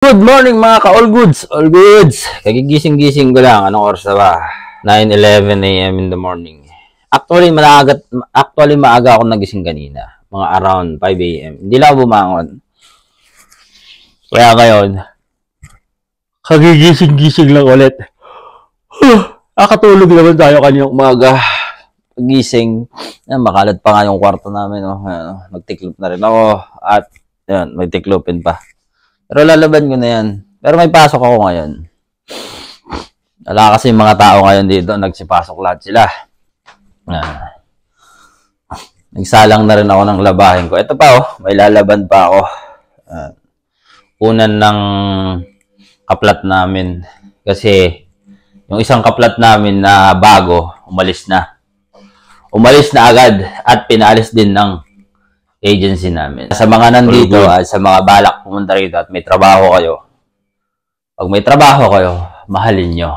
Good morning mga ka-all goods. All goods. Kagigising-gising ko lang. Anong oras na ba? 9:11 a.m. in the morning. Actually, maaga ako nagising kanina. Mga around 5 a.m. Hindi lang ako bumangon. Kaya ngayon, kagigising-gising lang ulit. Nakatulog naman tayo kaninang umaga. Gising. Makalat pa nga yung kwarto namin. Nagtiklop na rin ako. At yan, may tiklopin pa. Pero lalaban ko na yan. Pero may pasok ako ngayon. Wala kasi mga tao ngayon dito. Nagsipasok lahat sila. Nagsalang na rin ako ng labahin ko. Ito pa may lalaban pa ako. Unan ng kaplat namin. Kasi yung isang kaplat namin na bago, umalis na. Umalis na agad at pinalis din ng agency namin. Sa mga nandito at sa mga balak pumunta rito at may trabaho kayo, pag may trabaho kayo, mahalin nyo.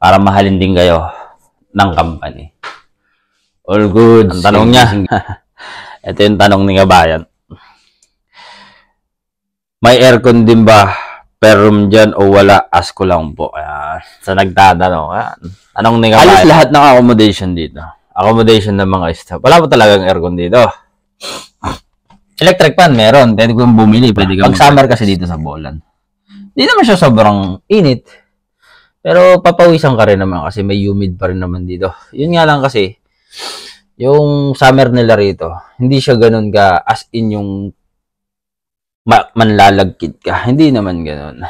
Para mahalin din kayo ng company. All good. Ang tanong niya. Ito yung tanong ni Kabayan. May aircon din ba per room dyan o wala? Ask ko lang po. Sa nagtatanong. Tanong ni Kabayan. Alis lahat ng accommodation dito. Accommodation ng mga staff. Wala po talagang aircon dito. Electric fan, meron. Pwede kong bumili. Pag summer kasi dito sa Bolan. Hindi naman siya sobrang init. Pero papawisan ka rin naman kasi may humid pa rin naman dito. Yun nga lang kasi, yung summer nila rito, hindi siya ganun ka as in yung manlalagkit ka. Hindi naman ganun.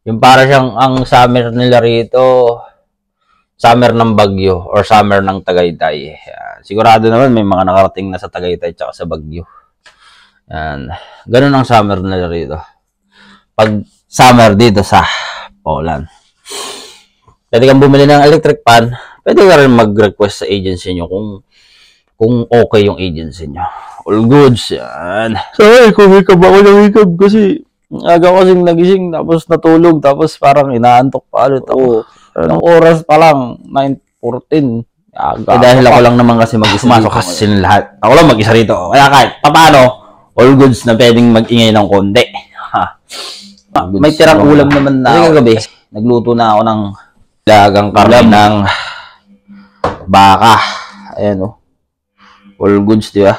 Yung para siyang ang summer nila rito, summer ng Baguio or summer ng Tagaytay. Sigurado naman may mga nakarating na sa Tagaytay tsaka sa Baguio. Ganun ang summer nila rito. Pag summer dito sa Poland, pwede kang bumili ng electric fan. Pwede ka rin mag-request sa agency nyo kung okay yung agency nyo. All goods, yan. So, kumikab ako ng hikab kasi aga ko kasing nagising tapos natulog tapos parang inaantok pa ulit ako. Anong oras pa lang, 9:14. Dahil ako lang naman kasi mag-isa dito. Kasi lahat. Ako lang mag-isa rito. Kaya kahit paano, all goods na pwedeng mag-ingay ng konti. May tirang ulam naman na kagabi. Nagluto na ako ng dagang karne ng baka. Ayan all goods, di ba?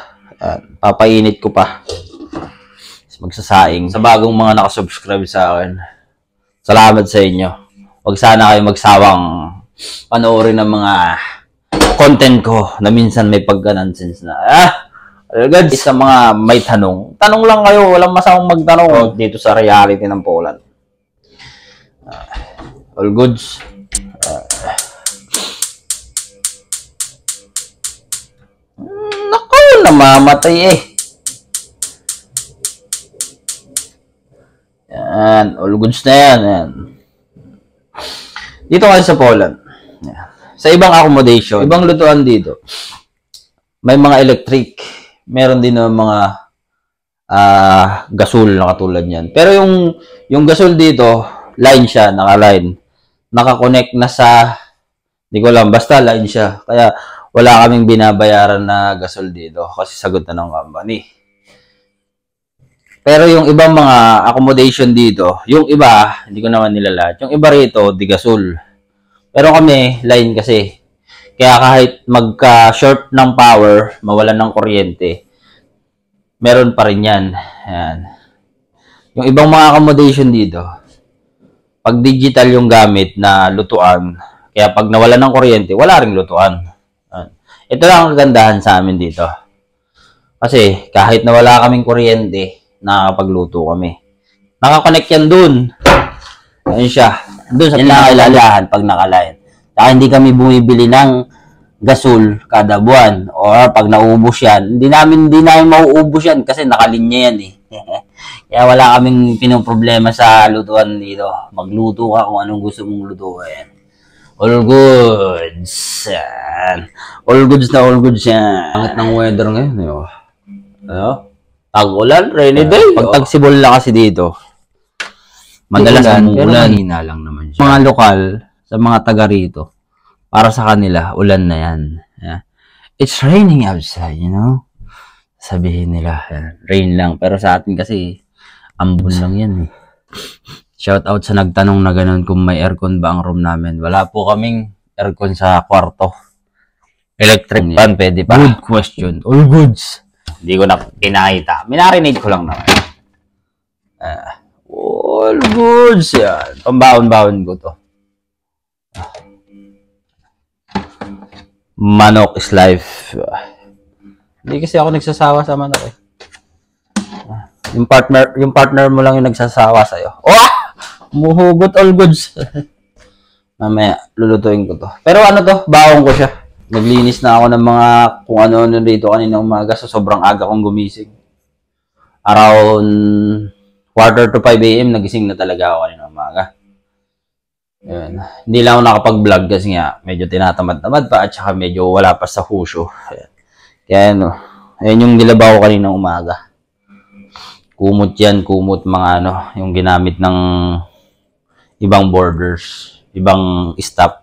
Papainit ko pa. Magsasaing. Sa bagong mga nakasubscribe sa akin, salamat sa inyo. Huwag sana kayo magsawang panoorin ng mga content ko na minsan may pagka-nonsense na. Agad sa mga may tanong. Tanong lang kayo, walang masamang magtanong dito sa reality ng Poland. All goods. Naku, namamatay Yan, all goods na yan. Dito kasi sa Poland. Sa ibang accommodation, ibang lutuan dito. May mga electric. Meron din ng mga gasol na katulad niyan. Pero yung gasol dito, line siya, naka-line. Naka-connect na sa, hindi ko alam, basta line siya. Kaya wala kaming binabayaran na gasol dito kasi sagot na ng company. Pero yung ibang mga accommodation dito, yung iba, hindi ko naman nilalahat. Yung iba rito, di gasol. Pero kami, line kasi. Kaya kahit magka-short ng power, mawalan ng kuryente, meron pa rin yan. Ayan. Yung ibang mga accommodation dito, pag digital yung gamit na lutuan, kaya pag nawalan ng kuryente, wala ring lutuan. Ayan. Ito lang ang kagandahan sa amin dito. Kasi kahit nawala kaming kuryente, nakakapagluto kami. Nakakonect yan dun. Ayun siya. Doon sa pinakailalaan pag nakaline. Saka hindi kami bumibili ng gasol kada buwan. O pag naubos yan, hindi namin mauubos yan kasi nakalinya yan Kaya wala kaming pinoproblema sa lutuan dito. Magluto ka kung anong gusto mong lutuin. All goods. Yan. All goods na all goods yan. Angat ng weather ngayon. Tag-ulan, rainy day. Pag tagsibol lang kasi dito, madalas umuulan. Mahina lang naman siya. Mga lokal, sa mga taga rito, para sa kanila, ulan na yan. It's raining outside, sabihin nila, rain lang. Pero sa atin kasi, ambon lang yan Shout out sa nagtanong na ganun kung may aircon ba ang room namin. Wala po kaming aircon sa kwarto. Electric fan, pwede pa. Good question. All goods. Hindi ko na pinakita. Minarinate ko lang naman. All goods. Yan. Pambaon-baon ko to. Manok is life. Hindi kasi ako nagsasawa sa manok eh. Yung partner mo lang yung nagsasawa sa'yo. Oh! Muhugot all goods. Mamaya, lulutuin ko to. Pero ano to, baong ko siya. Naglinis na ako ng mga kung ano-ano dito kanina umaga. So, sobrang aga kong gumising. Around 4:45 a.m. nagising na talaga ako kanina umaga. Yun. Hindi lang ako nakapag-vlog kasi nga medyo tinatamad-tamad pa at saka medyo wala pa sa husyo. Kaya ano, ayun yung nilabaw ko kanina umaga. Kumot yan, kumot mga ano, yung ginamit ng ibang borders, ibang stop.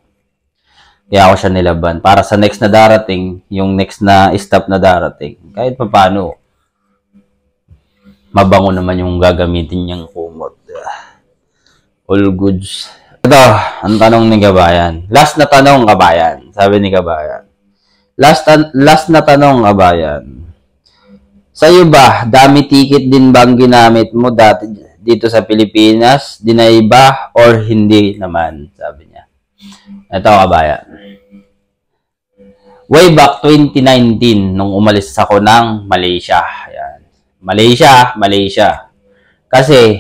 Kaya ako siya nilaban. Para sa next na darating, yung next na stop na darating, kahit pa paano, mabango naman yung gagamitin niyang kumot. All goods. Ito, ang tanong ni Kabayan. Last na tanong, Kabayan. Sabi ni Kabayan. Last na tanong, Kabayan. Sa'yo ba, dami ticket din bang ginamit mo dati dito sa Pilipinas? Dinay ba or hindi naman? Sabi niya. Ito, Kabayan. Way back 2019, nung umalis ako ng Malaysia. Ayan. Malaysia. Kasi,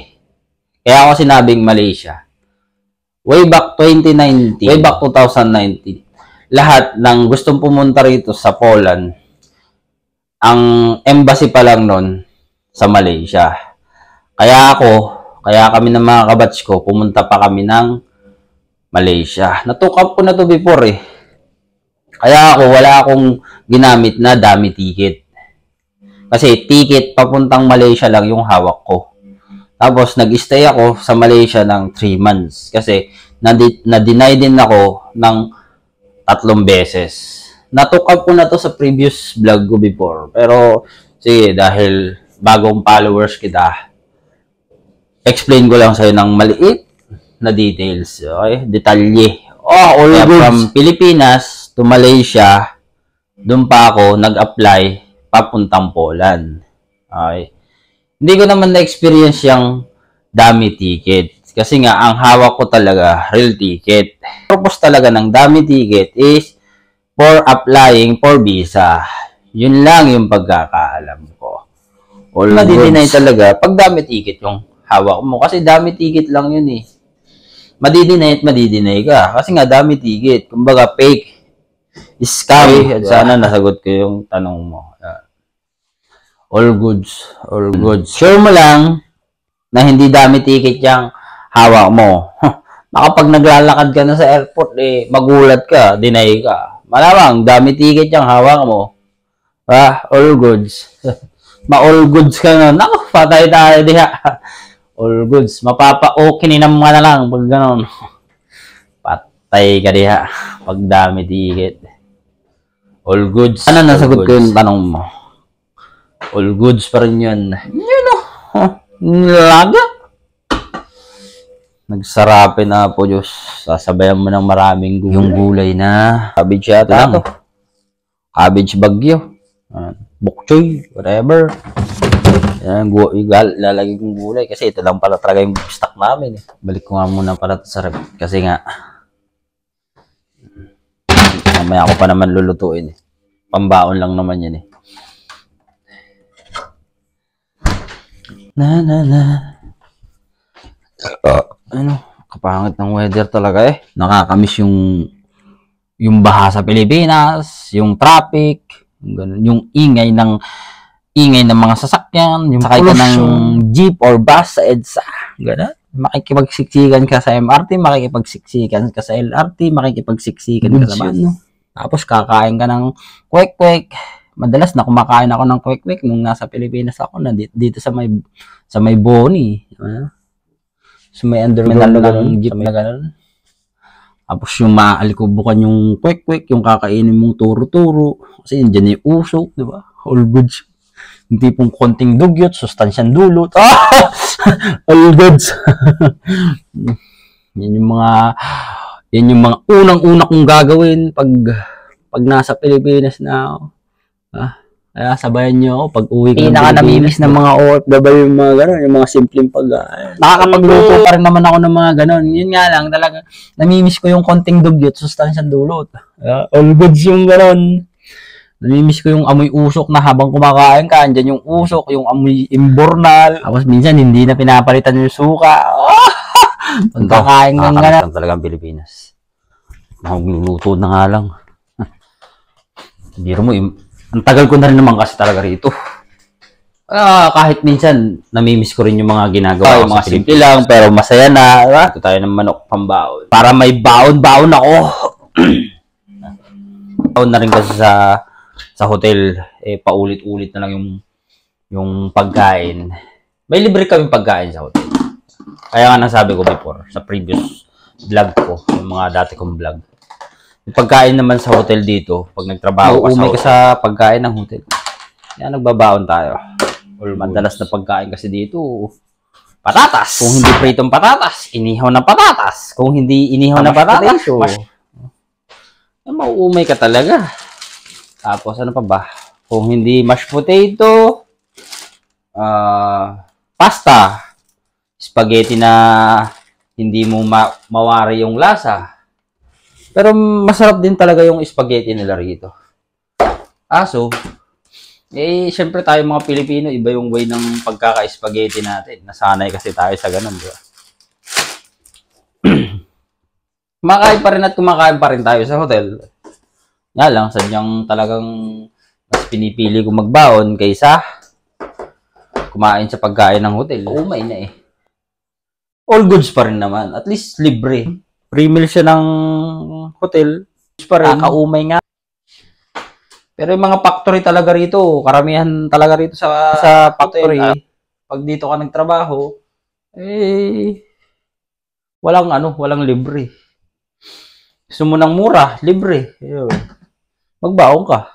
kaya ako sinabing Malaysia. Way back 2019, way back 2019, lahat ng gustong pumunta rito sa Poland, ang embassy pa lang nun sa Malaysia. Kaya kami ng mga kabatch ko, pumunta pa kami ng Malaysia. Natukap ko na to before eh. Kaya wala akong ginamit na dami ticket. Kasi ticket papuntang Malaysia lang yung hawak ko. Tapos nag-stay ako sa Malaysia ng 3 months. Kasi na-deny din ako ng 3 beses. Natukap ko na to sa previous vlog ko before. Pero, sige, dahil bagong followers kita, explain ko lang sa'yo ng maliit na details. Okay? Detalye. All goods. From Pilipinas to Malaysia, doon pa ako nag-apply papuntang Poland. Okay? Hindi ko naman na-experience yung dami ticket. Kasi nga, ang hawak ko talaga, real ticket. Purpose talaga ng dami ticket is for applying for visa. Yun lang yung pagkakaalam ko. All madidinay talaga pag dami ticket yung hawak mo. Kasi dami ticket lang yun eh. Madidinay at madidinay ka. Kasi nga dami ticket. Kumbaga fake. Scam. Okay, sana nasagot ko yung tanong mo. All goods. All goods. Sure mo lang na hindi dami ticket yung hawak mo. Baka pag naglalakad ka na sa airport, eh, magulat ka, deny ka. Malamang, dami ticket yung hawak mo. All goods. Ma-all goods ka na. Naku, patay tayo diha. All goods. Mapapa-okininam ka na lang pag gano'n. Patay ka diha. Pag dami ticket. All goods. Ano nasagot ko yung tanong mo? All goods pa rin yun. Yun o. Laga. Nagsarapin na po, Diyos. Sasabayan mo ng maraming gulay. Yung gulay na cabbage yata to. Cabbage bagyo. Bokchoy, whatever. Yan, lalagay kong gulay. Kasi ito lang pala talaga yung stock namin. Eh. Balik ko nga muna pala sa rep. Kasi nga, mamaya ako pa naman lulutuin. Eh. Pambaon lang naman yan eh. Ano, kapangit ng weather talaga eh. Nakakamiss yung baha sa Pilipinas, yung traffic, yung ingay ng mga sasakyan, yung sakay ka ng jeep or bus sa EDSA, gano'n. Makikipagsiksikan ka sa MRT, makikipagsiksikan ka sa LRT, makikipagsiksikan ka sa bus. Tapos kakain ka ng kwek-kwek. Madalas na kumakain ako ng kwek-kwek nung nasa Pilipinas ako na dito sa may Boni. So may underground ng jeep na gano'n. Tapos yung maalikubukan yung kwek-kwek, yung kakainin mong turo-turo. Kasi yun dyan yung usok, di ba? All goods. Yung tipong konting dugyot, sustansyang dulot. Ah! All goods. yan yung mga unang-una kong gagawin pag nasa Pilipinas na ako. Kaya sabayan nyo ako pag uwi ko ng Pilipinas. Namimiss ng mga OFW yung mga gano'n, yung mga simpleng pagkain. Nakakapagluto pa rin naman ako ng mga gano'n. Yun nga lang, talaga, namimiss ko yung konting dugyot, sustansyang dulot. All goods yung gano'n. Namimiss ko yung amoy usok na habang kumakain ka, andyan yung usok, yung amoy imbornal. Tapos minsan hindi na pinapalitan yung suka. Pagkakain ng gano'n. Talagang Pilipinas. Magluluto na nga lang. Biro mo, ang tagal ko na rin naman kasi talaga rito. Kahit minsan, namimiss ko rin yung mga ginagawa. Yung mga simple lang, pero masaya na. Ito tayo ng manok pambaon. Para may baon-baon ako. Baon na rin kasi sa hotel, paulit-ulit na lang yung pagkain. May libre kaming pagkain sa hotel. Kaya nga nasabi ko before, sa previous vlog ko, yung mga dati kong vlog. Yung pagkain naman sa hotel dito, pag nagtrabaho ka sa pagkain ng hotel, yan, nagbabaon tayo. Or madalas na pagkain kasi dito, patatas. Kung hindi pritong patatas, inihaw na patatas. Kung hindi inihaw na patatas, mauumay ka talaga. Tapos ano pa ba? Kung hindi mashed potato, pasta, spaghetti na hindi mo mawari yung lasa. Pero masarap din talaga yung spaghetti nila rito. Syempre tayo mga Pilipino, iba yung way ng pagkaka-spaghetti natin. Nasanay kasi tayo sa ganun, di ba? Kumakain pa rin at kumakain pa rin tayo sa hotel. Nga lang, sadyang talagang mas pinipili ko magbaon kaysa kumain sa pagkain ng hotel. Umay na eh. All goods pa rin naman. At least libre. Free meal siya ng hotel. Pa rin. Kakaumay nga. Pero yung mga factory talaga rito, karamihan talaga rito sa factory, pag dito ka nagtrabaho, walang libre. Gusto mo ng mura, libre. Magbaon ka.